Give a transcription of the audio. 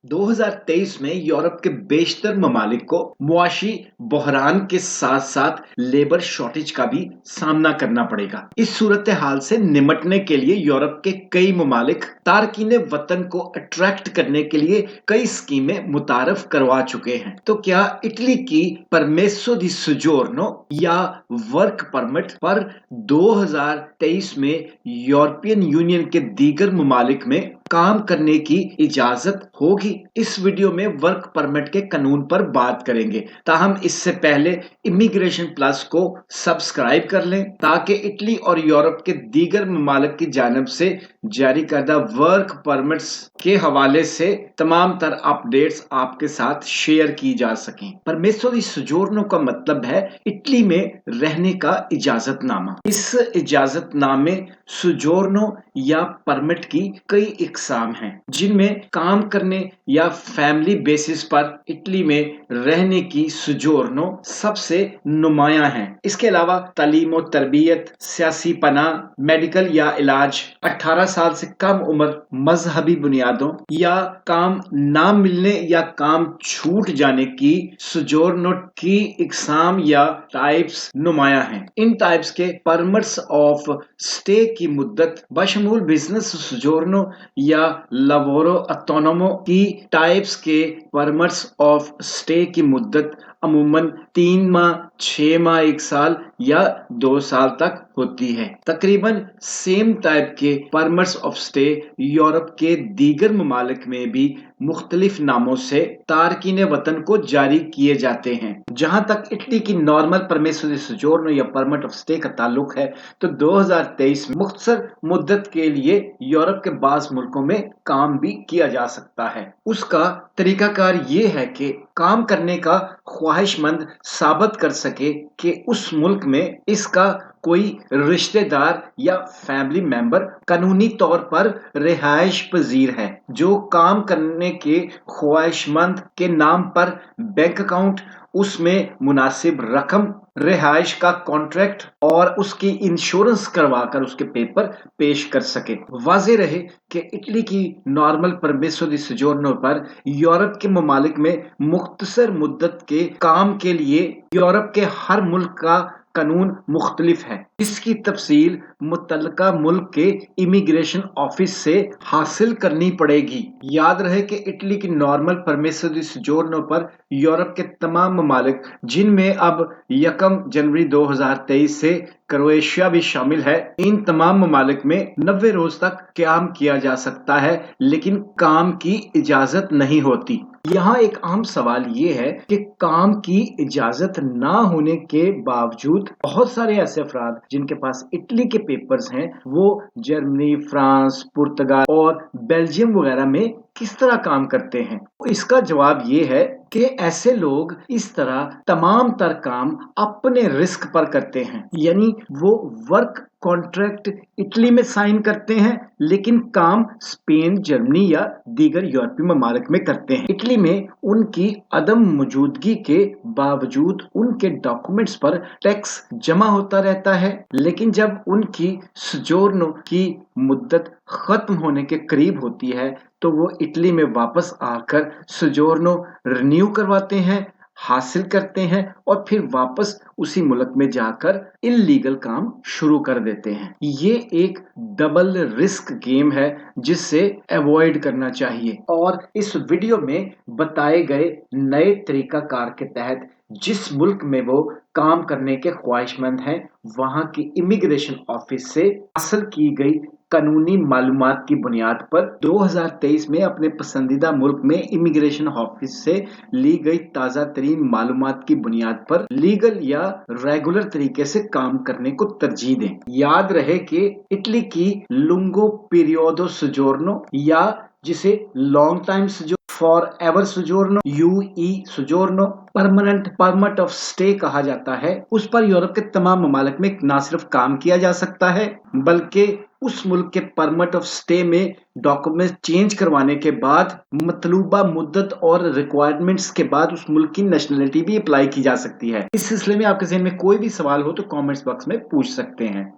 2023 में यूरोप के बेशतर ममालिक को मुआशी बहरान के साथ साथ लेबर शॉर्टेज का भी सामना करना पड़ेगा। इस सूरत हाल से निमटने के लिए यूरोप के कई ममालिक तारकीन वतन को अट्रैक्ट करने के लिए कई स्कीमें मुतारफ करवा चुके हैं। तो क्या इटली की परमेसो दी सोजोर्नो या वर्क परमिट पर 2023 में यूरोपियन यूनियन के दीगर ममालिक में काम करने की इजाजत होगी? इस वीडियो में वर्क परमिट के कानून पर बात करेंगे। ताहम इससे पहले इमिग्रेशन प्लस को सब्सक्राइब कर लें ताकि इटली और यूरोप के दीगर ममालिक की जानिब से जारी करदा वर्क परमिट्स के हवाले से तमाम तर अपडेट्स आपके साथ शेयर की जा सकें। परमेसो दी सोजोर्नो का मतलब है इटली में रहने का इजाजतनामा। इस इजाजतनामे सोजोर्नो या परमिट की कई इकसाम हैं, जिनमें काम करने या फैमिली बेसिस पर इटली में रहने की सोजोर्नो सबसे नुमायां है। इसके अलावा तालीम और तरबियत, सियासी पनाह, मेडिकल या इलाज, 18 साल से कम उम्र, मजहबी बुनियादों या काम ना मिलने या काम छूट जाने की सोजोर्नो की इकसाम या टाइप्स नुमायां हैं। इन टाइप्स के परमिट्स ऑफ स्टे की मुद्दत बशमूल बिजनेस सोजोर्नो या लवोरो ऑटोनोमो की टाइप्स के परमिट्स ऑफ स्टे की मुद्दत अमूमन 3 माह, 6 माह, 1 साल या 2 साल तक होती है। तकरीबन सेम टाइप के परमिट्स ऑफ स्टे यूरोप के दीगर ममालिक में भी मुख्तलिफ नामों से तारकीन वतन को जारी किए जाते हैं। जहां तक इटली की नॉर्मल परमेसो दी सोजोर्नो या परमिट ऑफ स्टे का ताल्लुक है तो 2023 में मुख्तसर मुद्दत के लिए यूरोप के बाज़ मुल्कों में काम भी किया जा सकता है। उसका तरीकाकार ये है कि काम करने का ख्वाहिशमंद साबित कर सके कि उस मुल्क में इसका कोई रिश्तेदार या फैमिली मेंबर कानूनी तौर पर रिहाइश पजीर है, जो काम करने के ख्वाहिशमंद के नाम पर बैंक अकाउंट, उसमें मुनासिब रकम, रिहाइश का कॉन्ट्रैक्ट और उसकी इंश्योरेंस करवाकर उसके पेपर पेश कर सके। वाज़े रहे कि इटली की नॉर्मल परमेसो दी सोजोर्नो पर यूरोप के ममालिक में मुख्तसर मुद्दत के काम के लिए यूरोप के हर मुल्क का कानून मुख्तलिफ है। इसकी तफसील मुतल्लका मुल्क के इमिग्रेशन ऑफिस से हासिल करनी पड़ेगी। याद रहे कि इटली की नॉर्मल परमेसो दी सोजोर्नो पर यूरोप के तमाम ममालिक, जिनमें अब 1 जनवरी 2023 से क्रोएशिया भी शामिल है, इन तमाम ममालिक में 90 रोज तक काम किया जा सकता है, लेकिन काम की इजाजत नहीं होती। यहाँ एक अहम सवाल ये है कि काम की इजाजत ना होने के बावजूद बहुत सारे ऐसे अफराद जिनके पास इटली के पेपर्स हैं, वो जर्मनी, फ्रांस, पुर्तगाल और बेल्जियम वगैरह में किस तरह काम करते हैं। इसका जवाब ये है कि ऐसे लोग इस तरह तमाम तर काम अपने रिस्क पर करते हैं, यानी वो वर्क कॉन्ट्रैक्ट इटली में साइन करते हैं, लेकिन काम स्पेन, जर्मनी या दीगर यूरोपीय ममालिक में करते हैं। इटली में उनकी अदम मौजूदगी के बावजूद उनके डॉक्यूमेंट्स पर टैक्स जमा होता रहता है, लेकिन जब उनकी सोजोर्नो की मुद्दत खत्म होने के करीब होती है तो वो इटली में वापस आकर सोजोर्नो रिन्यू करवाते हैं, हासिल करते हैं और फिर वापस उसी मुल्क में जाकर इल्लीगल काम शुरू कर देते हैं। ये एक डबल रिस्क गेम है जिससे अवॉइड करना चाहिए। और इस वीडियो में बताए गए नए तरीकाकार के तहत जिस मुल्क में वो काम करने के ख्वाहिशमंद हैं, वहां की इमिग्रेशन ऑफिस से हासिल की गई कानूनी मालूमात की बुनियाद पर 2023 में अपने पसंदीदा मुल्क में इमिग्रेशन ऑफिस से ली गई ताज़ा तरीन मालूमात की बुनियाद पर लीगल या रेगुलर तरीके से काम करने को तरजीह दें। याद रहे कि इटली की लुंगो पीरियोडो सोजोर्नो या जिसे लॉन्ग टाइम फॉर एवर सोजोर्नो, यूई सोजोर्नो, परमानेंट परमिट ऑफ स्टे कहा जाता है, उस पर यूरोप के तमाम ममालिक में न सिर्फ काम किया जा सकता है, बल्कि उस मुल्क के परमिट ऑफ स्टे में डॉक्यूमेंट चेंज करवाने के बाद मतलूबा मुद्दत और रिक्वायरमेंट्स के बाद उस मुल्क की नेशनलिटी भी अप्लाई की जा सकती है। इस सिलसिले में आपके ज़हन में कोई भी सवाल हो तो कमेंट्स बॉक्स में पूछ सकते हैं।